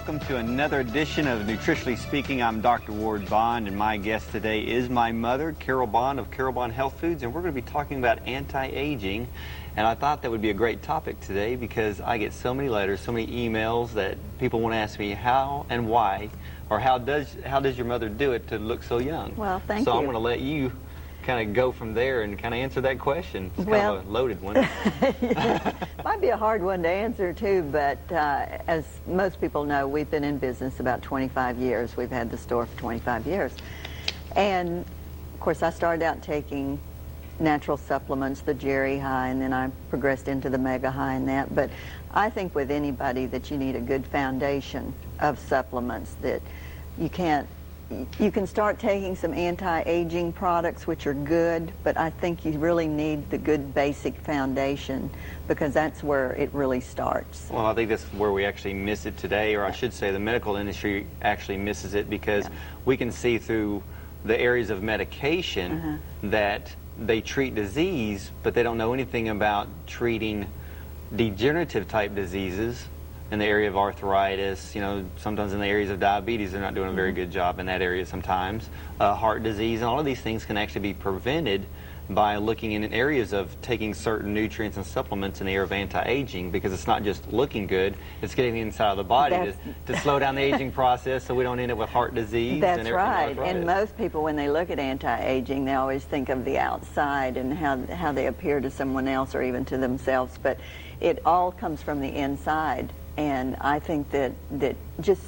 welcome to another edition of Nutritionally Speaking. I'm Dr. Ward Bond, and my guest today is my mother, Carol Bond of Carol Bond Health Foods, and we're going to be talking about anti-aging. And I thought that would be a great topic today because I get so many letters, so many emails that people want to ask me how and why, or how does your mother do it to look so young? Well, thank you. So I'm going to let you kind of go from there and kind of answer that question. It's well, kind of a loaded one. Might be a hard one to answer too, but as most people know, we've been in business about 25 years. We've had the store for 25 years. And of course, I started out taking natural supplements, the Jerry High, and then I progressed into the Mega High and that. But I think with anybody that you need a good foundation of supplements, that you can start taking some anti-aging products, which are good, but I think you really need the good basic foundation because that's where it really starts. Well, I think that's where we actually miss it today, or I should say the medical industry actually misses it because we can see through the areas of medication that they treat disease, but they don't know anything about treating degenerative type diseases. In the area of arthritis, you know, sometimes in the areas of diabetes, they're not doing a very good job in that area sometimes. Heart disease, and all of these things can actually be prevented by looking in areas of taking certain nutrients and supplements in the area of anti-aging, because it's not just looking good, it's getting inside of the body to slow down the aging process so we don't end up with heart disease. That's right. And most people, when they look at anti-aging, they always think of the outside and how they appear to someone else or even to themselves, but it all comes from the inside. And I think that just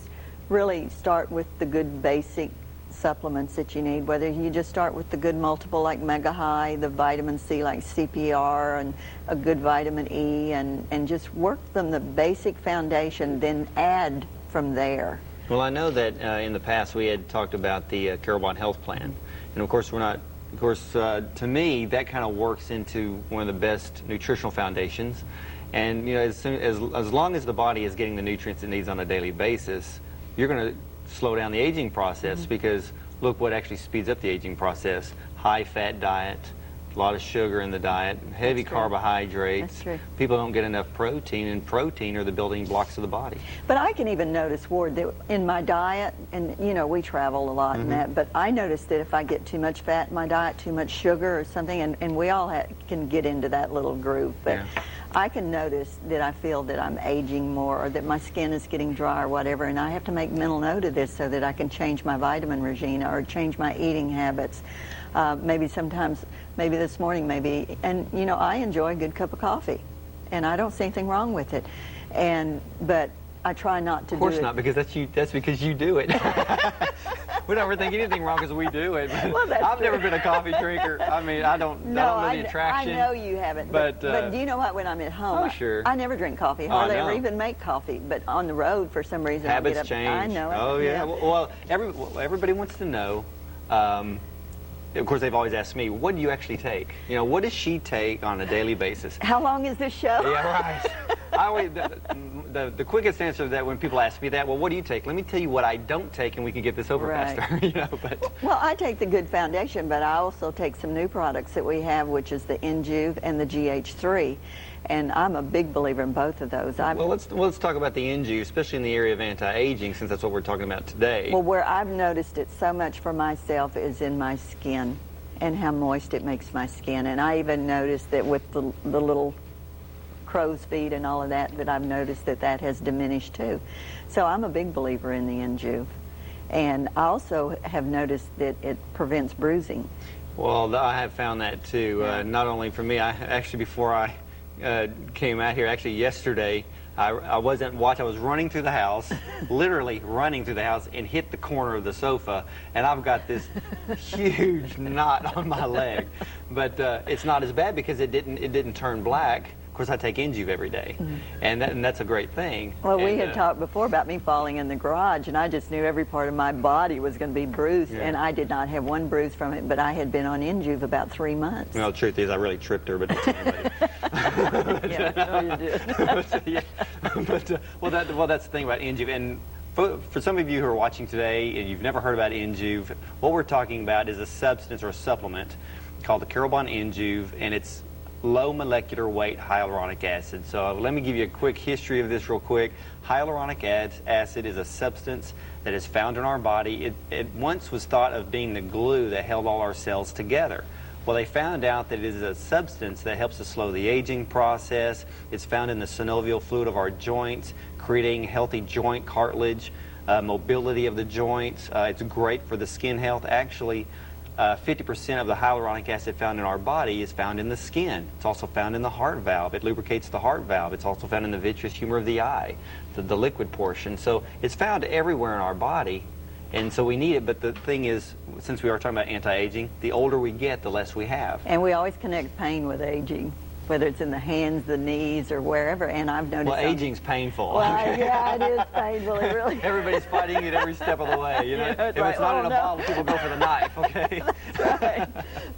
really start with the good basic supplements that you need, whether you just start with the good multiple like Mega High, the vitamin C like CPR, and a good vitamin E, and just work from the basic foundation, then add from there. Well, I know that in the past we had talked about the Carol Bond Health Plan, and of course to me that kind of works into one of the best nutritional foundations. And you know, as long as the body is getting the nutrients it needs on a daily basis, you're going to slow down the aging process because look what actually speeds up the aging process: high-fat diet, a lot of sugar in the diet, heavy carbohydrates. That's true. People don't get enough protein, and protein are the building blocks of the body. But I can even notice, Ward, that in my diet, and you know, we travel a lot and that, but I notice that if I get too much fat in my diet, too much sugar or something, and we all can get into that little groove, but I can notice that I feel that I'm aging more, or that my skin is getting dry or whatever, and I have to make mental note of this so that I can change my vitamin regime or change my eating habits. Maybe this morning, and you know, I enjoy a good cup of coffee, and I don't see anything wrong with it, but I try not to do it. Of course not, because that's because you do it. We don't ever think anything wrong because we do it. Well, I've never been a coffee drinker. I mean, I don't know the attraction. I know you haven't. But do you know what? When I'm at home, I never drink coffee. Hardly ever even make coffee. But on the road, for some reason, habits I get up. change. I know it. Oh yeah. Well, everybody wants to know. Of course, they've always asked me, what do you actually take? You know, what does she take on a daily basis? How long is this show? Yeah, right. I always, the quickest answer to that when people ask me that, well, what do you take? Let me tell you what I don't take, and we can get this over faster. You know, Well, I take the good foundation, but I also take some new products that we have, which is the AngelTwo and the GH3. And I'm a big believer in both of those. Well, let's talk about the AngelTwo, especially in the area of anti-aging, since that's what we're talking about today. Well, where I've noticed it so much for myself is in my skin and how moist it makes my skin. And I even noticed that with the little crow's feet and all of that, I've noticed that has diminished too. So I'm a big believer in the AngelTwo. And I also have noticed that it prevents bruising. Well, I have found that too. Not only for me, before I came out here, actually yesterday, I wasn't watching. I was running through the house, literally running through the house, and hit the corner of the sofa, and I've got this huge knot on my leg. But it's not as bad because it didn't turn black. Of course, I take AngelTwo every day, and that's a great thing. Well, we had talked before about me falling in the garage, and I just knew every part of my body was going to be bruised, and I did not have one bruise from it, but I had been on AngelTwo about 3 months. Well, the truth is, I really tripped her, but didn't tell anybody. Yeah, no, you did. Well, that's the thing about AngelTwo, and for some of you who are watching today and you've never heard about AngelTwo, what we're talking about is a substance or a supplement called the Carol Bond AngelTwo, and it's low molecular weight hyaluronic acid. So let me give you a quick history of this real quick. Hyaluronic acid is a substance that is found in our body. It once was thought of being the glue that held all our cells together. Well, they found out that it is a substance that helps to slow the aging process. It's found in the synovial fluid of our joints, creating healthy joint cartilage, mobility of the joints. It's great for the skin health. Actually, 50% of the hyaluronic acid found in our body is found in the skin. It's also found in the heart valve. It lubricates the heart valve. It's also found in the vitreous humor of the eye, the liquid portion. So it's found everywhere in our body, and so we need it. But the thing is, since we are talking about anti-aging, the older we get, the less we have. And we always connect pain with aging, whether it's in the hands, the knees, or wherever. And I've noticed. Well, aging's painful. Well, Okay. yeah, it is painful. It really. Everybody's fighting it every step of the way. You know, if like, it's not oh, in a no. bottle, people go for the knife. Okay. That's right.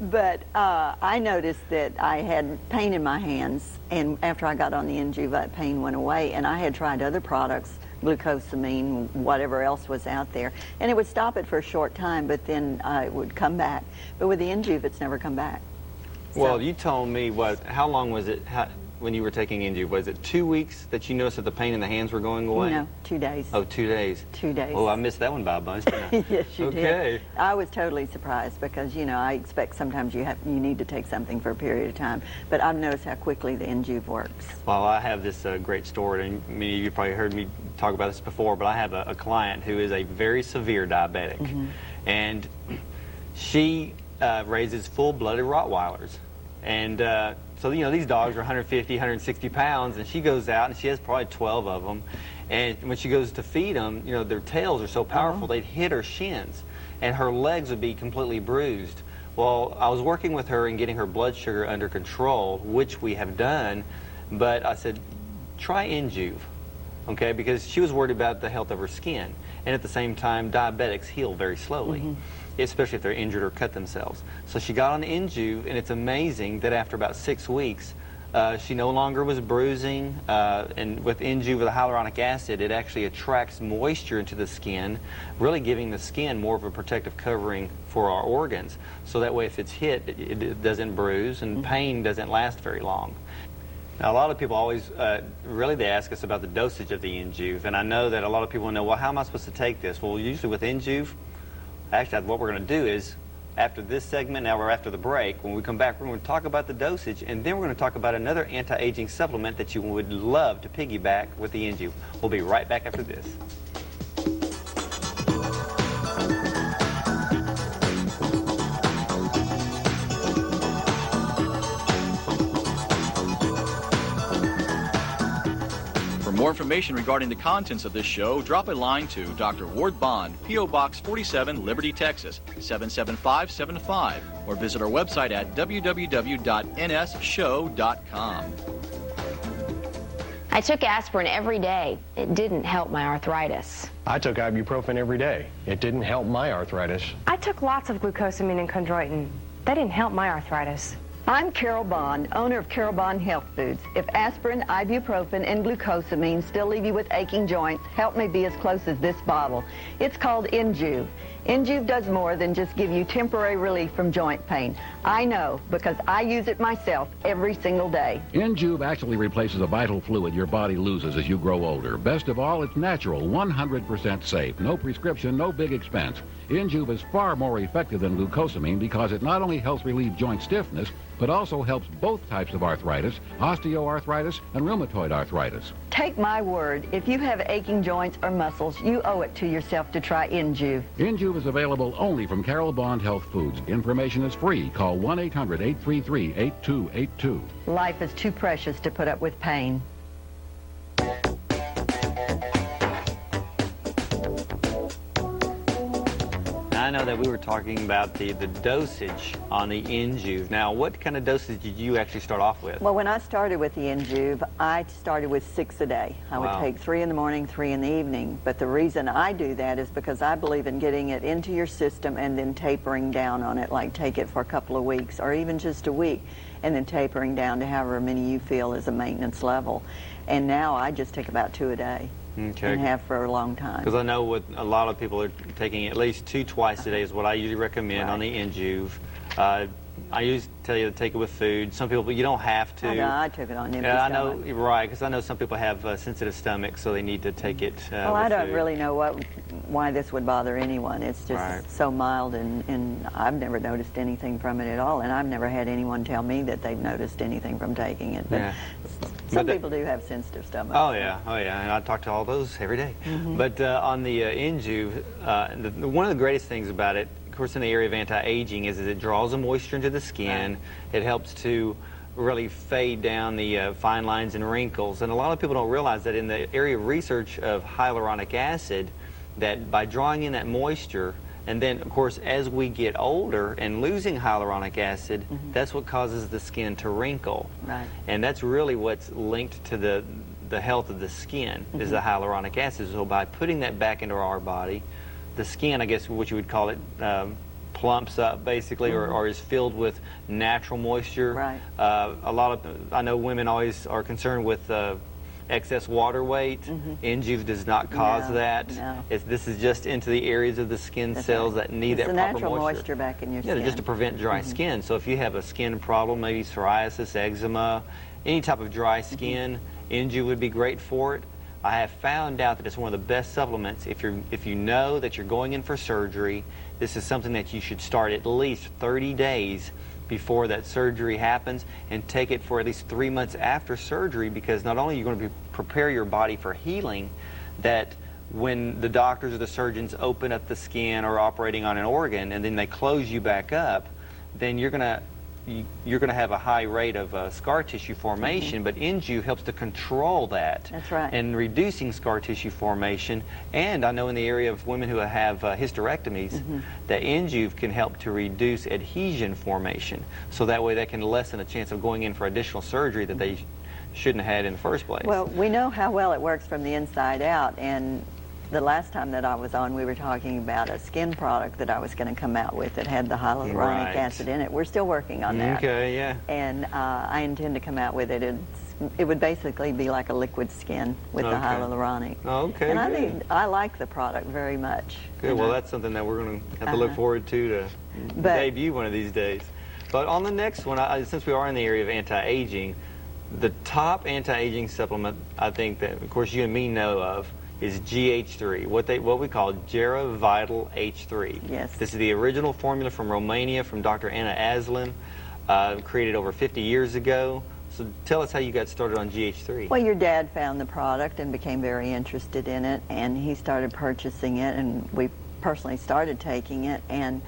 But I noticed that I had pain in my hands, and after I got on the AngelTwo, that pain went away. And I had tried other products, glucosamine, whatever else was out there, and it would stop it for a short time, but then it would come back. But with the AngelTwo, it's never come back. Well, you told me how long was it when you were taking AngelTwo? Was it 2 weeks that you noticed that the pain in the hands were going away? No, 2 days. Oh, 2 days. 2 days. Oh, I missed that one by a bunch, didn't I? Yes, you did. Okay. I was totally surprised because, you know, I expect sometimes you need to take something for a period of time, but I've noticed how quickly the AngelTwo works. Well, I have this great story, and many of you probably heard me talk about this before, but I have a client who is a very severe diabetic, and she raises full-blooded Rottweilers. And so, you know, these dogs are 150, 160 pounds, and she goes out and she has probably 12 of them. And when she goes to feed them, you know, their tails are so powerful, they'd hit her shins, and her legs would be completely bruised. Well, I was working with her and getting her blood sugar under control, which we have done, but I said, try AngelTwo, okay, because she was worried about the health of her skin. And at the same time, diabetics heal very slowly. Especially if they're injured or cut themselves. So she got on AngelTwo, and it's amazing that after about 6 weeks, she no longer was bruising. And with AngelTwo, with the hyaluronic acid, it actually attracts moisture into the skin, really giving the skin more of a protective covering for our organs. So that way, if it's hit, it doesn't bruise, and pain doesn't last very long. Now, a lot of people always, they ask us about the dosage of the AngelTwo, and I know that a lot of people know, well, how am I supposed to take this? Well, usually with AngelTwo, actually, what we're going to do is, after this segment, now we're after the break, when we come back, we're going to talk about the dosage, and then we're going to talk about another anti-aging supplement that you would love to piggyback with the AngelTwo. We'll be right back after this. For more information regarding the contents of this show, drop a line to Dr. Ward Bond, P.O. Box 47, Liberty, Texas, 77575, or visit our website at www.nsshow.com. I took aspirin every day. It didn't help my arthritis. I took ibuprofen every day. It didn't help my arthritis. I took lots of glucosamine and chondroitin. That didn't help my arthritis. I'm Carol Bond, owner of Carol Bond Health Foods. If aspirin, ibuprofen, and glucosamine still leave you with aching joints, help me be as close as this bottle. It's called AngelTwo. AngelTwo does more than just give you temporary relief from joint pain. I know because I use it myself every single day. AngelTwo actually replaces a vital fluid your body loses as you grow older. Best of all, it's natural, 100% safe. No prescription, no big expense. AngelTwo is far more effective than glucosamine because it not only helps relieve joint stiffness, but also helps both types of arthritis, osteoarthritis and rheumatoid arthritis. Take my word, if you have aching joints or muscles, you owe it to yourself to try AngelTwo. AngelTwo is available only from Carol Bond Health Foods. Information is free. Call 1-800-833-8282. Life is too precious to put up with pain. I know that we were talking about the dosage on the AngelTwo. Now, what kind of dosage did you actually start off with? Well, when I started with the AngelTwo, I started with 6 a day. I would take 3 in the morning, 3 in the evening. But the reason I do that is because I believe in getting it into your system and then tapering down on it, like take it for a couple of weeks or even just a week, and then tapering down to however many you feel is a maintenance level. And now I just take about 2 a day. Okay. And have for a long time. Because I know what a lot of people are taking at least 2 twice a day is what I usually recommend on the AngelTwo. I used to tell you to take it with food. Some people, you don't have to. I know, I took it on empty Yeah, I know, stomach. right, because I know some people have sensitive stomachs, so they need to take it Well, I with don't food. really know why this would bother anyone. It's just Right. so mild, and I've never noticed anything from it at all, and I've never had anyone tell me that they've noticed anything from taking it. But Yeah. some But people do have sensitive stomachs. Oh yeah, and I talk to all those every day. But on the AngelTwo, one of the greatest things about it, of course, in the area of anti-aging, is it draws the moisture into the skin. Right. It helps to really fade down the fine lines and wrinkles. And a lot of people don't realize that in the area of research of hyaluronic acid, that by drawing in that moisture, and then, of course, as we get older and losing hyaluronic acid, that's what causes the skin to wrinkle. Right. And that's really what's linked to the health of the skin, is the hyaluronic acid. So by putting that back into our body, the skin, I guess what you would call it, plumps up basically, or is filled with natural moisture. Right. I know women always are concerned with excess water weight. AngelTwo does not cause No, that. no. This is just into the areas of the skin That's cells right. that need It's that the proper natural moisture. moisture back in your Yeah, skin. just to prevent dry skin. So if you have a skin problem, maybe psoriasis, eczema, any type of dry skin, AngelTwo would be great for it. I have found out that it's one of the best supplements if you know that you're going in for surgery. This is something that you should start at least 30 days before that surgery happens, and take it for at least 3 months after surgery, because not only are you going to prepare your body for healing, that when the doctors or the surgeons open up the skin or operating on an organ and then they close you back up, then you're going to have a high rate of scar tissue formation, but AngelTwo helps to control that. That's right. And reducing scar tissue formation. And I know in the area of women who have hysterectomies, that AngelTwo can help to reduce adhesion formation. So that way they can lessen a chance of going in for additional surgery that they shouldn't have had in the first place. Well, we know how well it works from the inside out, and the last time that I was on, we were talking about a skin product that I was going to come out with that had the hyaluronic Right. acid in it. We're still working on that. Okay, yeah. And I intend to come out with it. It would basically be like a liquid skin with the Okay. hyaluronic. Okay, And good. I like the product very much. Good. And Well, I- that's something that we're going to have to look forward to But- debut one of these days. But on the next one, since we are in the area of anti-aging, the top anti-aging supplement I think that, of course, you and me know of is GH3, what we call Gera Vital H3. Yes. This is the original formula from Romania from Dr. Anna Aslan, created over 50 years ago. So tell us how you got started on GH3. Well, your dad found the product and became very interested in it, and he started purchasing it, and we personally started taking it, and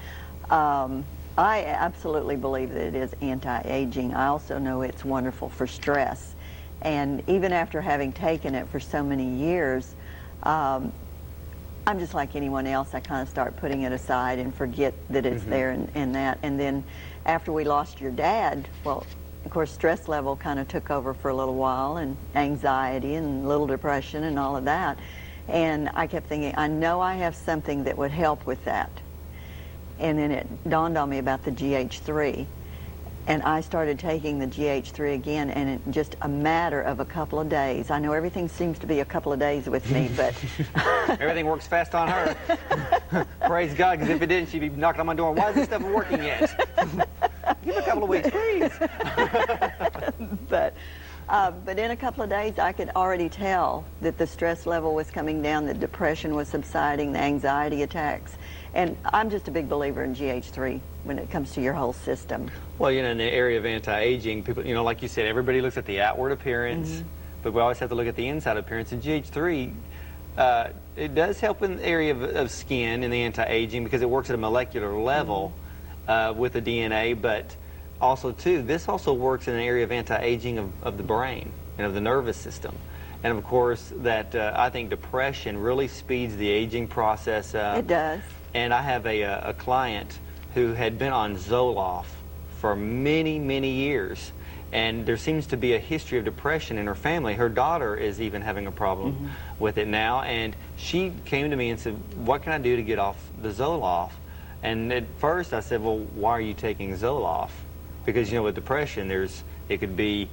I absolutely believe that it is anti-aging. I also know it's wonderful for stress, and even after having taken it for so many years, I'm just like anyone else. I kind of start putting it aside and forget that it's there and that. And then after we lost your dad, well, of course, stress level kind of took over for a little while, and anxiety and a little depression and all of that. And I kept thinking, I know I have something that would help with that. And then it dawned on me about the GH3. And I started taking the GH3 again, and in just a matter of a couple of days. I know everything seems to be a couple of days with me, but Everything works fast on her. Praise God, because if it didn't, she'd be knocking on my door. Why is this stuff working yet? Give it a couple of weeks, please. but in a couple of days, I could already tell that the stress level was coming down, the depression was subsiding, the anxiety attacks. And I'm just a big believer in GH3 when it comes to your whole system. Well, in the area of anti-aging, people, like you said, everybody looks at the outward appearance, but we always have to look at the inside appearance. And GH3, it does help in the area of skin in the anti-aging because it works at a molecular level with the DNA, but also, too, this also works in an area of anti-aging of the brain and of the nervous system. And, of course, that I think depression really speeds the aging process up. It does. And I have a client who had been on Zoloft for many, many years. And there seems to be a history of depression in her family. Her daughter is even having a problem with it now. And she came to me and said, what can I do to get off the Zoloft? And at first I said, well, why are you taking Zoloft? Because, with depression, it could be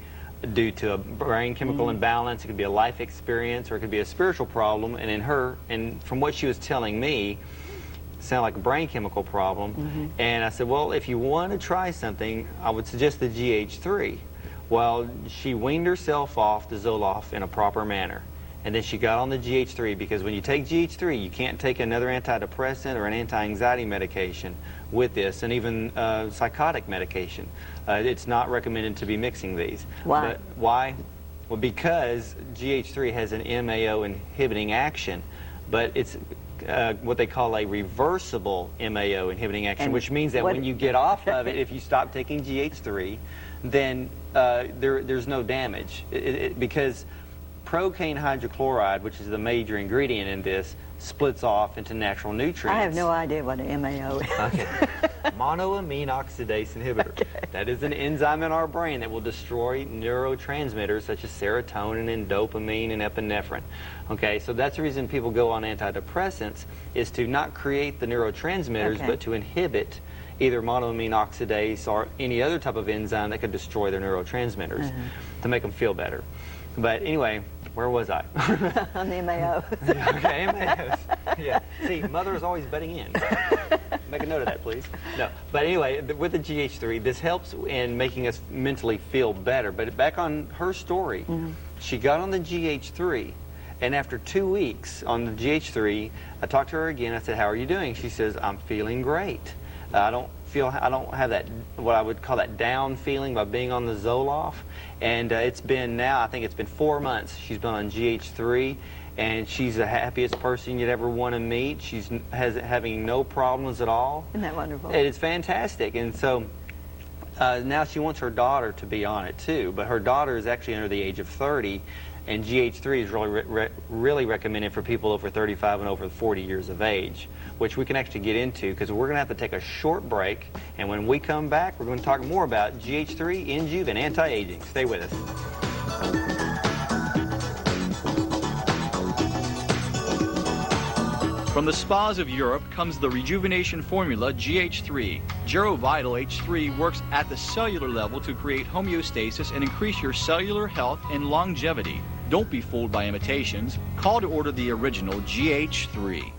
due to a brain chemical imbalance, it could be a life experience, or it could be a spiritual problem. And from what she was telling me, sound like a brain chemical problem. And I said, well, if you want to try something, I would suggest the GH3. Well, she weaned herself off the Zoloft in a proper manner. And then she got on the GH3, because when you take GH3, you can't take another antidepressant or an anti-anxiety medication with this, and even psychotic medication. It's not recommended to be mixing these. Why? But why? Well, because GH3 has an MAO inhibiting action, but it's what they call a reversible MAO inhibiting action, And which means that when you get off of it, if you stop taking GH3, then there's no damage. Because procaine hydrochloride, which is the major ingredient in this, splits off into natural nutrients. I have no idea what an MAO is. Okay. Monoamine oxidase inhibitor. Okay. That is an enzyme in our brain that will destroy neurotransmitters such as serotonin and dopamine and epinephrine. Okay, so that's the reason people go on antidepressants, is to not create the neurotransmitters, Okay. but to inhibit either monoamine oxidase or any other type of enzyme that could destroy their neurotransmitters to make them feel better. But anyway, where was I? On the MAO. Okay, MAOs. Yeah. See, mother is always butting in. Make a note of that, please. No. But anyway, with the GH3, this helps in making us mentally feel better. But back on her story, she got on the GH3, and after 2 weeks on the GH3, I talked to her again. I said, how are you doing? She says, I'm feeling great. I don't have that, what I would call that down feeling by being on the Zoloft. And it's been now, I think it's been 4 months she's been on GH3, and she's the happiest person you'd ever want to meet. She's having no problems at all. Isn't that wonderful? It's fantastic. And so now she wants her daughter to be on it too, but her daughter is actually under the age of 30, and GH3 is really recommended for people over 35 and over 40 years of age, which we can actually get into, because we're going to have to take a short break, and when we come back, we're going to talk more about GH3, Injuve, and anti-aging. Stay with us. From the spas of Europe comes the rejuvenation formula GH3. GeroVital H3 works at the cellular level to create homeostasis and increase your cellular health and longevity. Don't be fooled by imitations. Call to order the original GH3.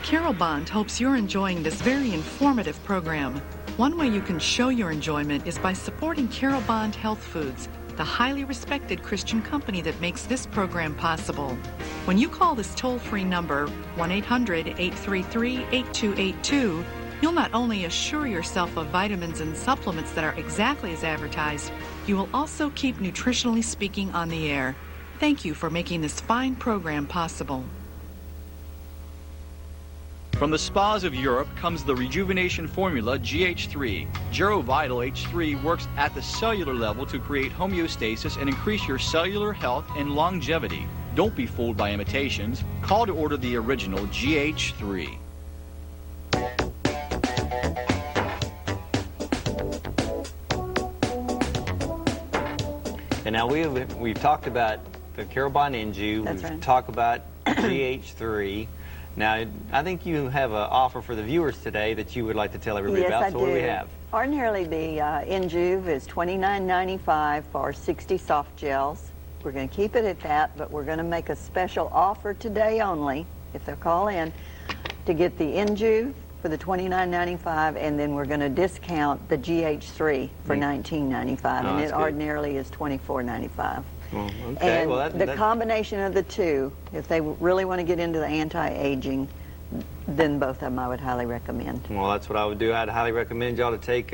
Carol Bond hopes you're enjoying this very informative program. One way you can show your enjoyment is by supporting Carol Bond Health Foods, the highly respected Christian company that makes this program possible. When you call this toll-free number, 1-800-833-8282, you'll not only assure yourself of vitamins and supplements that are exactly as advertised, you will also keep Nutritionally Speaking on the air. Thank you for making this fine program possible. From the spas of Europe comes the rejuvenation formula GH3. GeroVital H3 works at the cellular level to create homeostasis and increase your cellular health and longevity. Don't be fooled by imitations. Call to order the original GH3. And now we've talked about the Carol Bond Injuve. That's We've right. talked about GH3. Now, I think you have an offer for the viewers today that you would like to tell everybody Yes, about. I So do. what do we have? Ordinarily, the Injuve is $29.95 for 60 soft gels. We're going to keep it at that, but we're going to make a special offer today only, if they'll call in, to get the Injuve for the $29.95, and then we're going to discount the GH3 for $19.95, Oh, and that's it good. ordinarily is $24.95. Well, okay. And Well, the combination of the two, if they really want to get into the anti-aging, then both of them I would highly recommend. Well, that's what I would do. I'd highly recommend y'all to take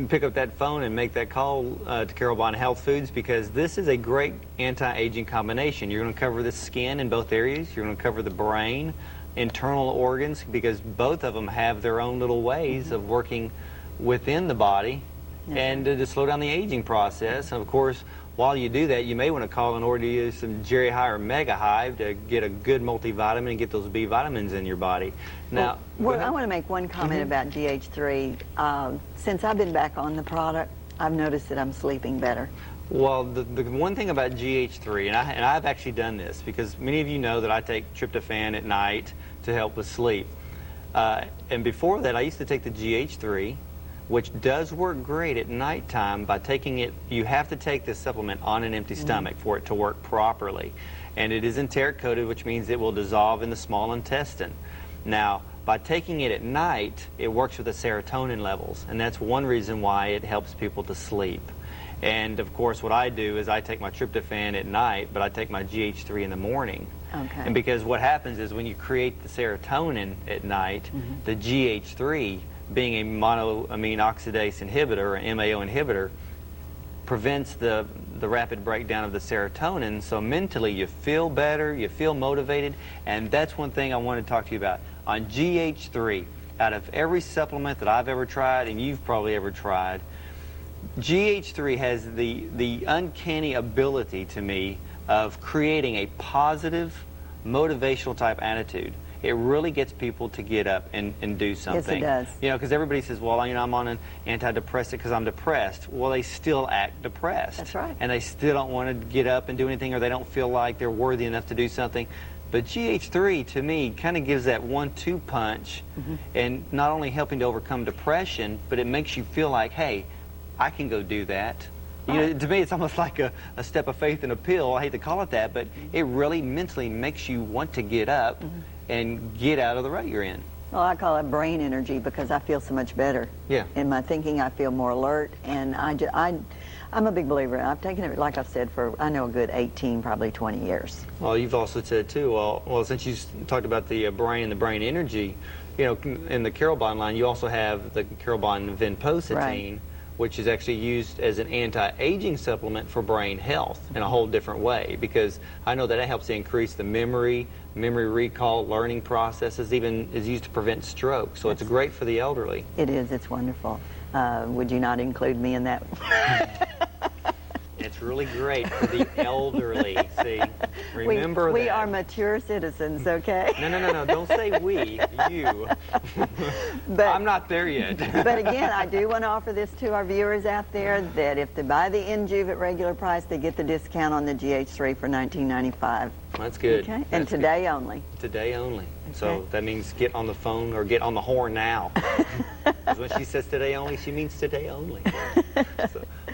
pick up that phone and make that call to Carol Bond Health Foods, because this is a great anti-aging combination. You're going to cover the skin in both areas. You're going to cover the brain, internal organs, because both of them have their own little ways of working within the body and to slow down the aging process. And of course, while you do that, you may want to call and order you some Jerry High or Mega Hive to get a good multivitamin and get those B vitamins in your body. Now, Well, I want to make one comment about GH3. Since I've been back on the product, I've noticed that I'm sleeping better. well, the one thing about GH3, and I've actually done this, because many of you know that I take tryptophan at night to help with sleep. And before that, I used to take the GH3, which does work great at nighttime. By taking it, you have to take this supplement on an empty stomach for it to work properly. And it is enteric coated, which means it will dissolve in the small intestine. Now, by taking it at night, it works with the serotonin levels, and that's one reason why it helps people to sleep. And of course, what I do is I take my tryptophan at night, but I take my GH3 in the morning. Okay. And because what happens is when you create the serotonin at night, the GH3, being a monoamine oxidase inhibitor, or MAO inhibitor, prevents the rapid breakdown of the serotonin, so mentally you feel better, you feel motivated, and that's one thing I want to talk to you about. On GH3, out of every supplement that I've ever tried, and you've probably ever tried, GH3 has the uncanny ability to me of creating a positive, motivational type attitude. It really gets people to get up and do something. Yes, it does. You know, because everybody says, well, I'm on an antidepressant because I'm depressed. Well, they still act depressed. That's right. And they still don't want to get up and do anything, or they don't feel like they're worthy enough to do something. But GH3, to me, kind of gives that 1-2 punch, and not only helping to overcome depression, but it makes you feel like, hey, I can go do that. You know, to me, it's almost like a step of faith in a pill. I hate to call it that, but it really mentally makes you want to get up and get out of the rut you're in. Well, I call it brain energy because I feel so much better. Yeah. In my thinking, I feel more alert, and I'm a big believer. I've taken it, like I've said, for, I know, a good 18, probably 20 years. Well, you've also said, too, well, since you talked about the brain and the brain energy, you know, in the Carobon line, you also have the Carobon vinpocetine, Right. which is actually used as an anti-aging supplement for brain health in a whole different way, because I know that it helps to increase the memory recall, learning processes, even is used to prevent stroke. So it's great for the elderly. It is. It's wonderful. Would you not include me in that? It's really great for the elderly. See, remember we that. are mature citizens, okay? No. Don't say we. You. But I'm not there yet. But again, I do want to offer this to our viewers out there, that if they buy the Injuve at regular price, they get the discount on the GH3 for $19.95. That's good. Okay, and That's today only. good. Today only. So Okay. that means get on the phone or get on the horn now. Because when she says today only, she means today only.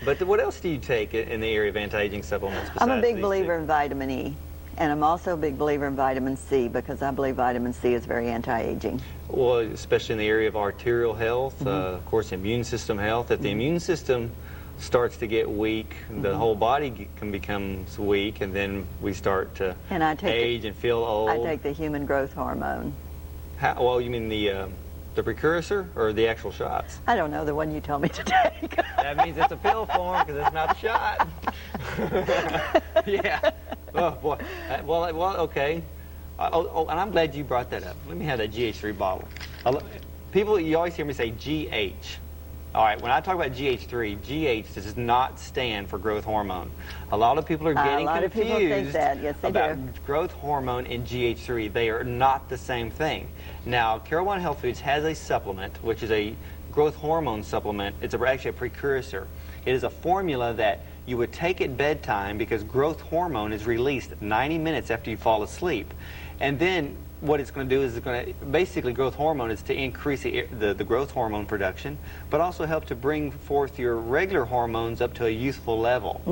But what else do you take in the area of anti-aging supplements besides I'm a big these believer two? in vitamin E, and I'm also a big believer in vitamin C because I believe vitamin C is very anti-aging. Well, especially in the area of arterial health, of course, immune system health. If the immune system starts to get weak, the whole body can become weak, and then we start to And I take age and feel old. I take the human growth hormone. Well, you mean the precursor or the actual shots? I don't know, the one you told me to take. That means it's a pill form because it's not a shot. Yeah. Oh boy. Well, okay. And I'm glad you brought that up. Let me have that GH3 bottle. People, you always hear me say GH. All right, when I talk about GH3, GH does not stand for growth hormone. A lot of people are getting A lot of confused people think that. Yes, they about do. growth hormone and GH3. They are not the same thing. Now, Carobon Health Foods has a supplement, which is a growth hormone supplement. It's actually a precursor. It is a formula that you would take at bedtime because growth hormone is released 90 minutes after you fall asleep. And then what it's going to do is it's going to, basically growth hormone is to increase the growth hormone production, but also help to bring forth your regular hormones up to a youthful level.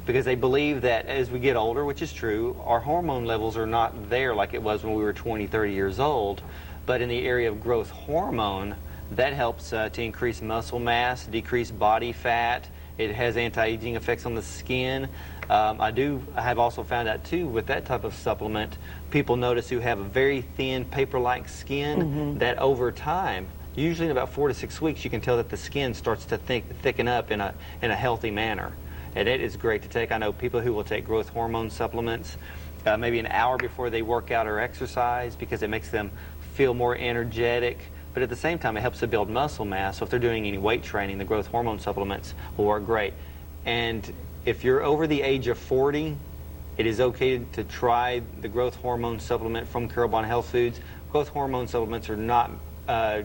Because they believe that as we get older, which is true, our hormone levels are not there like it was when we were 20, 30 years old. But in the area of growth hormone, that helps to increase muscle mass, decrease body fat. It has anti-aging effects on the skin. I have also found out too, with that type of supplement, people notice who have a very thin paper-like skin that over time, usually in about 4 to 6 weeks, you can tell that the skin starts to thicken up in a healthy manner. And it is great to take. I know people who will take growth hormone supplements maybe an hour before they work out or exercise because it makes them feel more energetic. But at the same time, it helps to build muscle mass. So if they're doing any weight training, the growth hormone supplements will work great. And if you're over the age of 40, it is okay to try the growth hormone supplement from Carobon Health Foods. Growth hormone supplements are not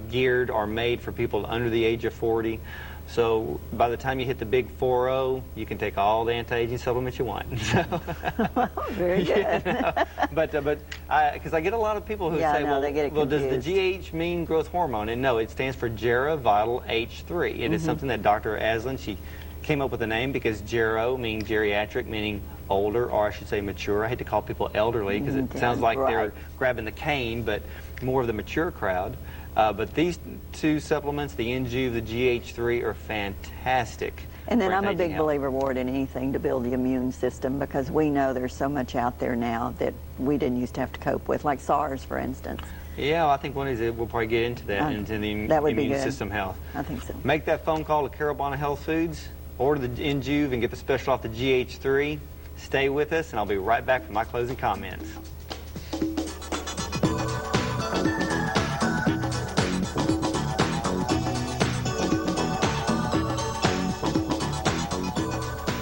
geared or made for people under the age of 40. So by the time you hit the big 40, you can take all the anti-aging supplements you want. Very good. But because I get a lot of people who say, no, they get it well, does the confused. GH mean growth hormone? And no, it stands for Gera Vital H3. It is something that Dr. Aslan, she came up with the name because gero meaning geriatric, meaning older, or I should say mature. I hate to call people elderly because it sounds like they're grabbing the cane, but more of the mature crowd. But these two supplements, the AngelTwo, the GH3, are fantastic. And then for I'm a anti-aging big health. believer, Ward, in anything to build the immune system, because we know there's so much out there now that we didn't used to have to cope with, like SARS, for instance. Yeah, well, I think one of these, we'll probably get into that, into the that would be immune good. system health. I think so. Make that phone call to Carol Bonnet Health Foods, order the AngelTwo, and get the special off the GH3. Stay with us, and I'll be right back for my closing comments.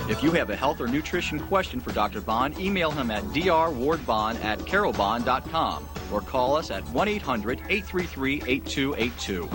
If you have a health or nutrition question for Dr. Bond, email him at drwardbond@carolbond.com or call us at 1-800-833-8282.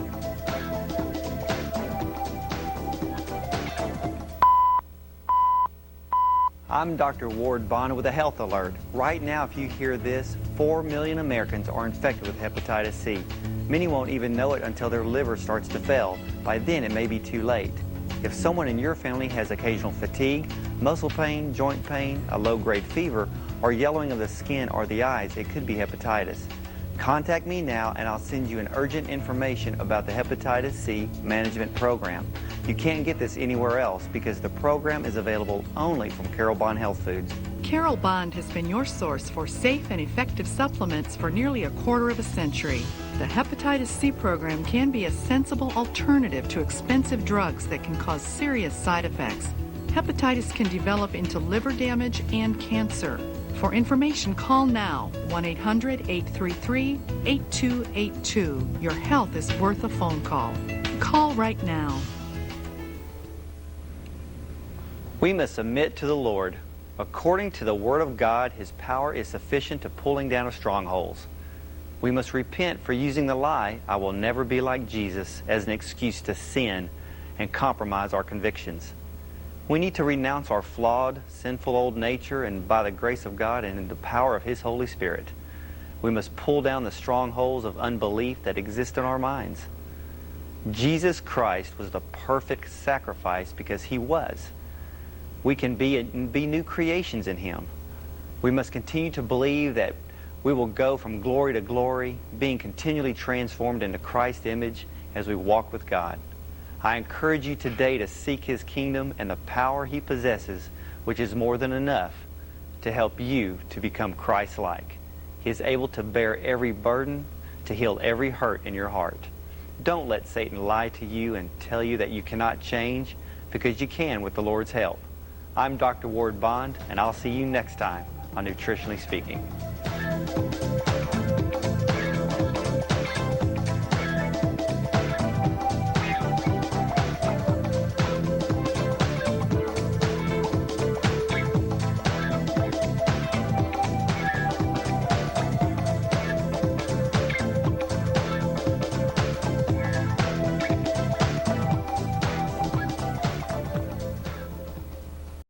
I'm Dr. Ward Bond with a health alert. Right now, if you hear this, 4 million Americans are infected with hepatitis C. Many won't even know it until their liver starts to fail. By then, it may be too late. If someone in your family has occasional fatigue, muscle pain, joint pain, a low-grade fever, or yellowing of the skin or the eyes, it could be hepatitis. Contact me now and I'll send you an urgent information about the Hepatitis C Management Program. You can't get this anywhere else because the program is available only from Carol Bond Health Foods. Carol Bond has been your source for safe and effective supplements for nearly a quarter of a century. The Hepatitis C program can be a sensible alternative to expensive drugs that can cause serious side effects. Hepatitis can develop into liver damage and cancer. For information, call now, 1-800-833-8282. Your health is worth a phone call. Call right now. We must submit to the Lord. According to the Word of God, His power is sufficient to pulling down of strongholds. We must repent for using the lie, "I will never be like Jesus," as an excuse to sin and compromise our convictions. We need to renounce our flawed, sinful old nature, and by the grace of God and in the power of His Holy Spirit, we must pull down the strongholds of unbelief that exist in our minds. Jesus Christ was the perfect sacrifice because He was. We can be new creations in Him. We must continue to believe that we will go from glory to glory, being continually transformed into Christ's image as we walk with God. I encourage you today to seek His kingdom and the power He possesses, which is more than enough to help you to become Christ-like. He is able to bear every burden, to heal every hurt in your heart. Don't let Satan lie to you and tell you that you cannot change, because you can with the Lord's help. I'm Dr. Ward Bond, and I'll see you next time on Nutritionally Speaking.